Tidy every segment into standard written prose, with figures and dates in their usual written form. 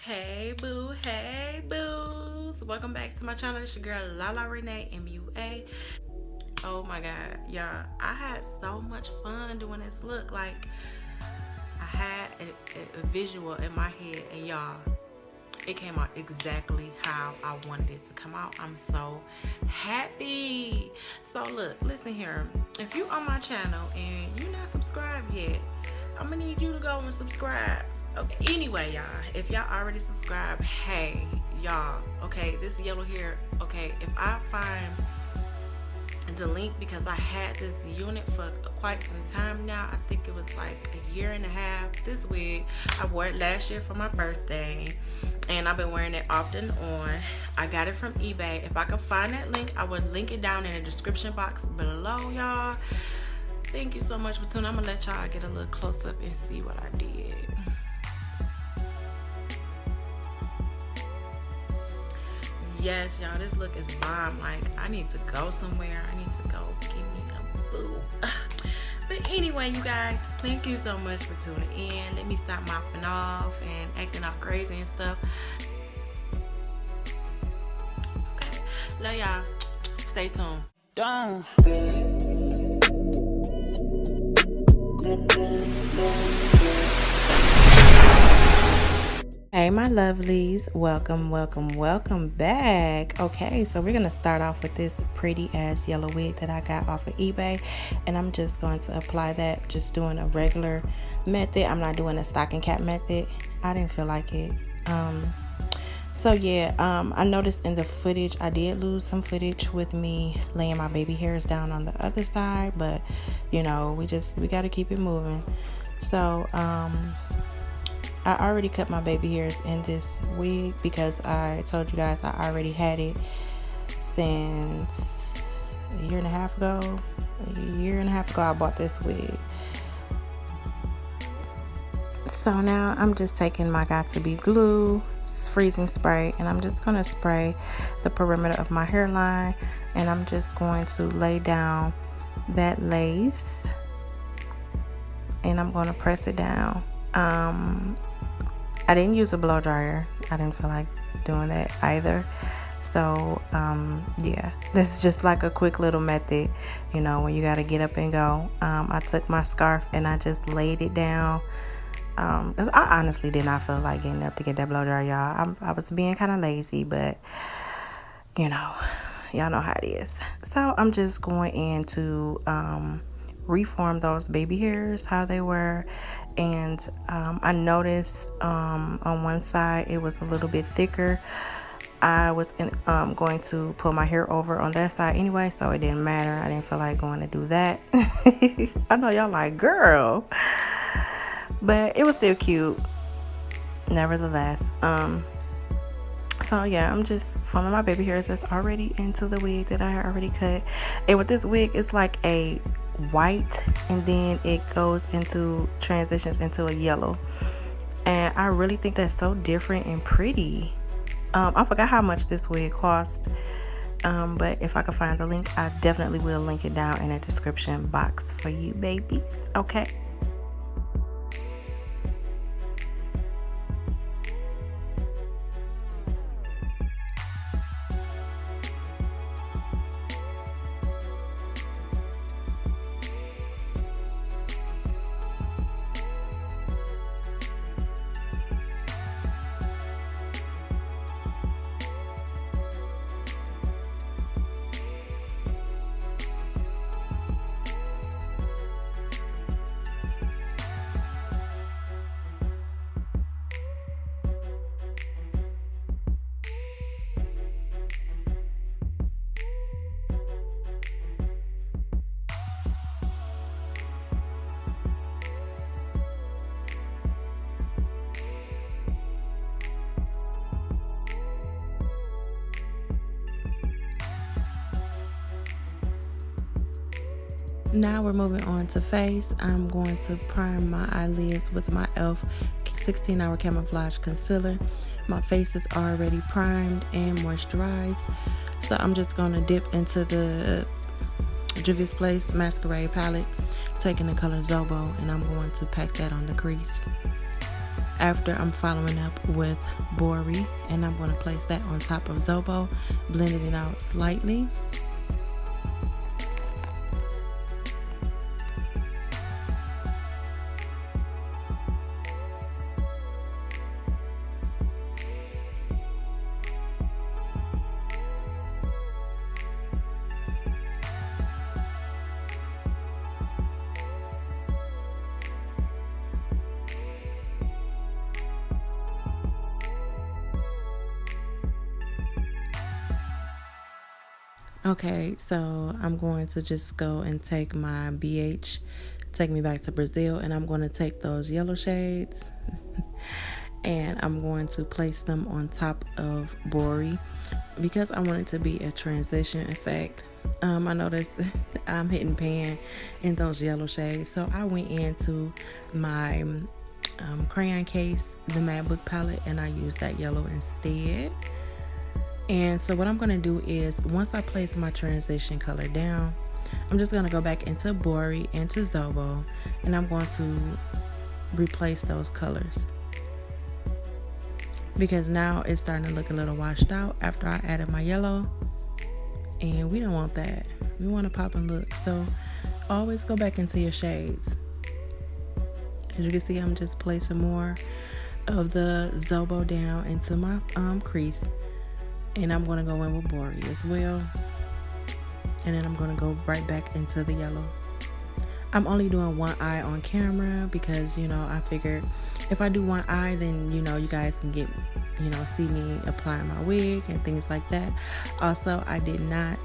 Hey boo, hey boos, welcome back to my channel. It's your girl Lala Renee MUA. Oh my god, y'all, I had so much fun doing this look. Like, I had a visual in my head, and y'all, it came out exactly how I wanted it to come out. I'm so happy. So look, listen here, if you on my channel and you're not subscribed yet, I'm gonna need you to go and subscribe. Okay, anyway, y'all, if y'all already subscribed, hey y'all, okay, this yellow here, okay, if I find the link, because I had this unit for quite some time now. I think it was like a year and a half. This wig, I wore it last year for my birthday, and I've been wearing it off and on. I got it from eBay. If I could find that link, I would link it down in the description box below, y'all. Thank you so much for tuning. I'm gonna let y'all get a little close up and see what I did. Yes, y'all, this look is bomb. Like, I need to go somewhere. I need to go get me a boo. But anyway, you guys, thank you so much for tuning in. Let me stop mopping off and acting all crazy and stuff. Okay, love y'all. Stay tuned. Don't. Hey my lovelies, welcome back. Okay, so we're gonna start off with this pretty ass yellow wig that I got off of eBay, and I'm just going to apply that just doing a regular method. I'm not doing a stocking cap method. I didn't feel like it. So yeah, I noticed in the footage I did lose some footage with me laying my baby hairs down on the other side, but you know, we got to keep it moving. So I already cut my baby hairs in this wig because I told you guys I already had it since a year and a half ago. I bought this wig. So now I'm just taking my Got2b glue, freezing spray, and I'm just going to spray the perimeter of my hairline, and I'm just going to lay down that lace, and I'm going to press it down. I didn't use a blow dryer. I didn't feel like doing that either. So yeah, this is just like a quick little method, you know, when you got to get up and go. I took my scarf and I just laid it down. 'Cause I honestly did not feel like getting up to get that blow dryer, y'all. I was being kind of lazy, but you know, y'all know how it is. So I'm just going in to reform those baby hairs how they were, and I noticed on one side it was a little bit thicker. I was going to pull my hair over on that side anyway, so it didn't matter. I didn't feel like going to do that. I know y'all like, girl, but it was still cute nevertheless. So yeah, I'm just forming my baby hairs that's already into the wig that I had already cut. And with this wig, it's like a white, and then it goes into transitions into a yellow, and I really think that's so different and pretty. I forgot how much this wig cost, but if I can find the link, I definitely will link it down in the description box for you babies. Okay. Now we're moving on to face. I'm going to prime my eyelids with my e.l.f. 16-hour camouflage concealer. My face is already primed and moisturized, so I'm just going to dip into the Juvia's Place Masquerade palette, taking the color Zobo, and I'm going to pack that on the crease. After, I'm following up with Bori, and I'm going to place that on top of Zobo, blending it out slightly. Okay, so I'm going to just go and take my BH, Take Me Back to Brazil, and I'm going to take those yellow shades and I'm going to place them on top of Bori because I want it to be a transition effect. I noticed I'm hitting pan in those yellow shades, so I went into my crayon case, the Mad Book palette, and I used that yellow instead. And so what I'm going to do is, once I place my transition color down, I'm just going to go back into Bori, into Zobo, and I'm going to replace those colors. Because now it's starting to look a little washed out after I added my yellow. And we don't want that. We want a pop and look. So always go back into your shades. As you can see, I'm just placing more of the Zobo down into my crease. And I'm going to go in with Bori as well. And then I'm going to go right back into the yellow. I'm only doing one eye on camera because, I figured if I do one eye, then, you guys can get, see me applying my wig and things like that. Also, I did not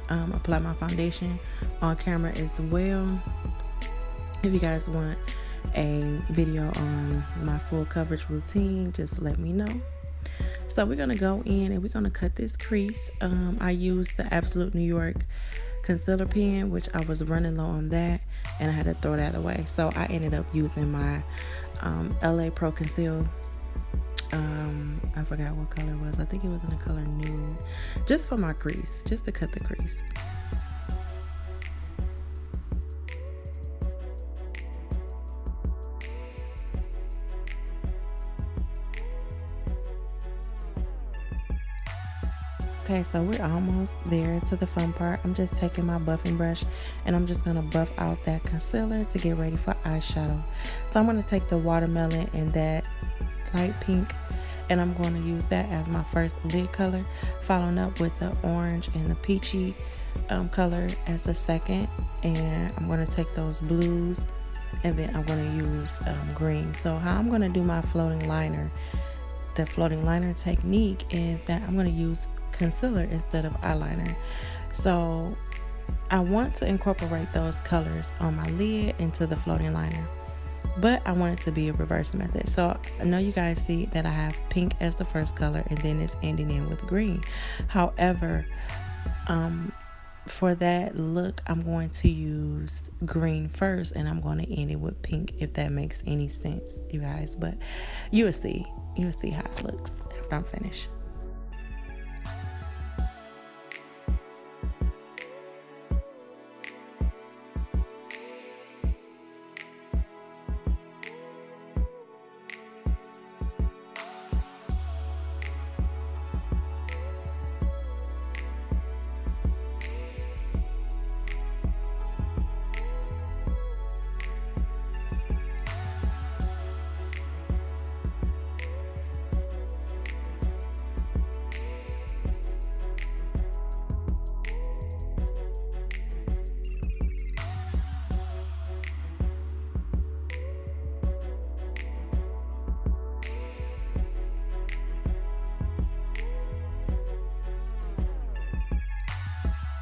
apply my foundation on camera as well. If you guys want a video on my full coverage routine, just let me know. So we're going to go in and we're going to cut this crease. I used the Absolute New York concealer pen, which I was running low on that, and I had to throw that away. So I ended up using my LA Pro Conceal. I forgot what color it was. I think it was in the color nude. Just for my crease, just to cut the crease. Okay, so we're almost there to the fun part. I'm just taking my buffing brush and I'm just going to buff out that concealer to get ready for eyeshadow. So I'm going to take the watermelon and that light pink, and I'm going to use that as my first lid color, following up with the orange and the peachy color as the second. And I'm going to take those blues and then I'm going to use green. So how I'm going to do my floating liner, the floating liner technique is that I'm going to use concealer instead of eyeliner. So I want to incorporate those colors on my lid into the floating liner, but I want it to be a reverse method. So I know you guys see that I have pink as the first color and then it's ending in with green. However, for that look, I'm going to use green first and I'm going to end it with pink, if that makes any sense, you guys. But you'll see how it looks after I'm finished.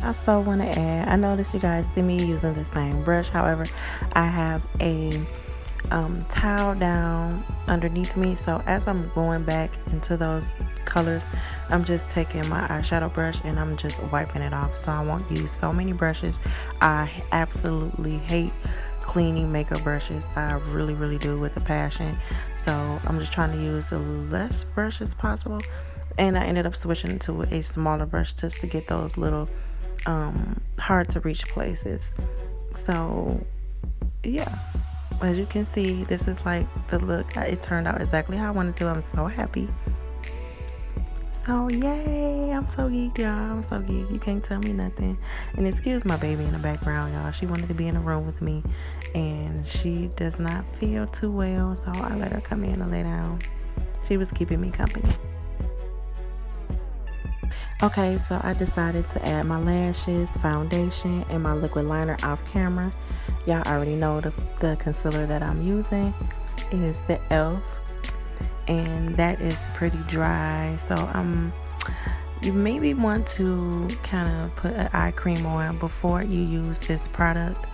I also want to add, I noticed you guys see me using the same brush. However, I have a towel down underneath me. So as I'm going back into those colors, I'm just taking my eyeshadow brush and I'm just wiping it off. So I won't use so many brushes. I absolutely hate cleaning makeup brushes. I really do, with a passion. So I'm just trying to use the less brushes possible. And I ended up switching to a smaller brush just to get those little hard to reach places. So yeah, as you can see, this is like the look. It turned out exactly how I wanted to. I'm so happy. So yay, I'm so geeked, y'all. I'm so geeked. You can't tell me nothing. And excuse my baby in the background, y'all. She wanted to be in the room with me, and she does not feel too well, so I let her come in and lay down. She was keeping me company. Okay, so I decided to add my lashes, foundation, and my liquid liner off camera. Y'all already know the concealer that I'm using is the e.l.f. and that is pretty dry, so you maybe want to kind of put an eye cream on before you use this product.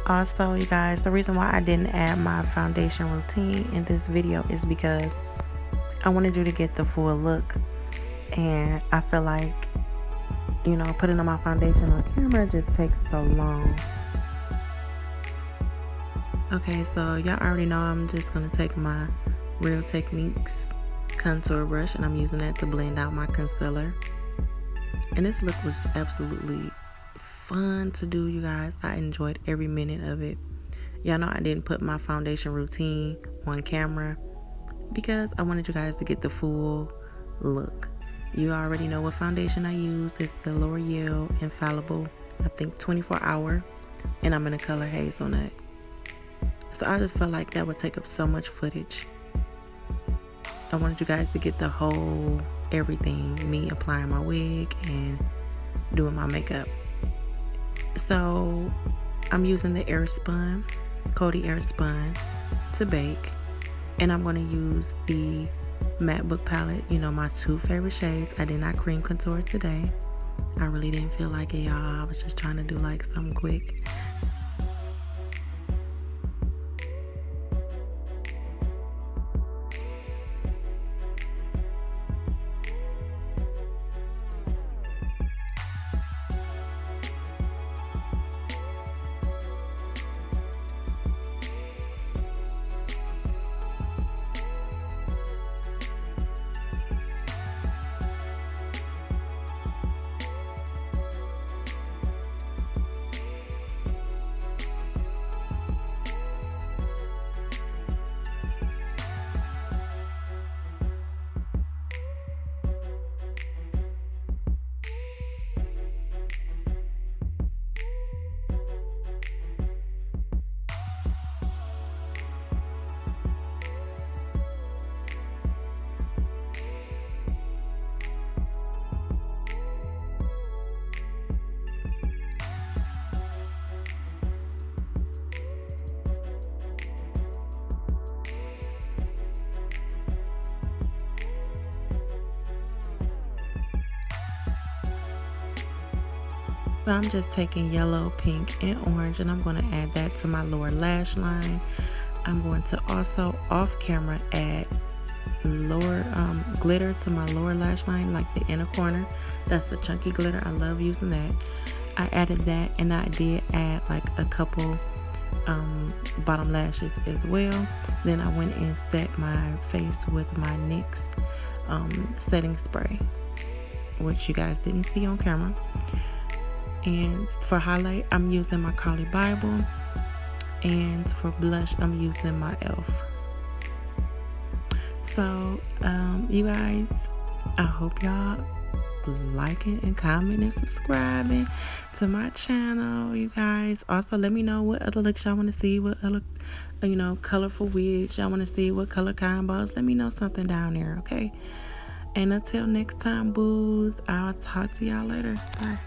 Also, you guys, the reason why I didn't add my foundation routine in this video is because I wanted you to get the full look, and I feel like, you know, putting on my foundation on camera just takes so long. Okay, so y'all already know I'm just gonna take my Real Techniques contour brush, and I'm using that to blend out my concealer. And this look was absolutely fun to do, you guys. I enjoyed every minute of it. Y'all know I didn't put my foundation routine on camera because I wanted you guys to get the full look. You already know what foundation I used. It's the L'Oreal Infallible, I think 24 hour, and I'm in the color Hazelnut. So I just felt like that would take up so much footage. I wanted you guys to get the whole everything, me applying my wig and doing my makeup. So I'm using the Airspun, Coty Airspun to bake, and I'm going to use the Matte Book palette, you know, my two favorite shades. I did not cream contour today. I really didn't feel like it, y'all. I was just trying to do like something quick. So I'm just taking yellow, pink, and orange, and I'm going to add that to my lower lash line. I'm going to also off camera add lower glitter to my lower lash line, like the inner corner. That's the chunky glitter. I love using that. I added that, and I did add like a couple bottom lashes as well. Then I went and set my face with my NYX setting spray, which you guys didn't see on camera. And for highlight, I'm using my Carly Bible, and for blush, I'm using my e.l.f. So you guys, I hope y'all liking and commenting and subscribing to my channel. You guys also let me know what other looks y'all want to see, what other, you know, colorful wigs y'all want to see, what color combos. Let me know something down there, okay? And until next time, boos, I'll talk to y'all later. Bye.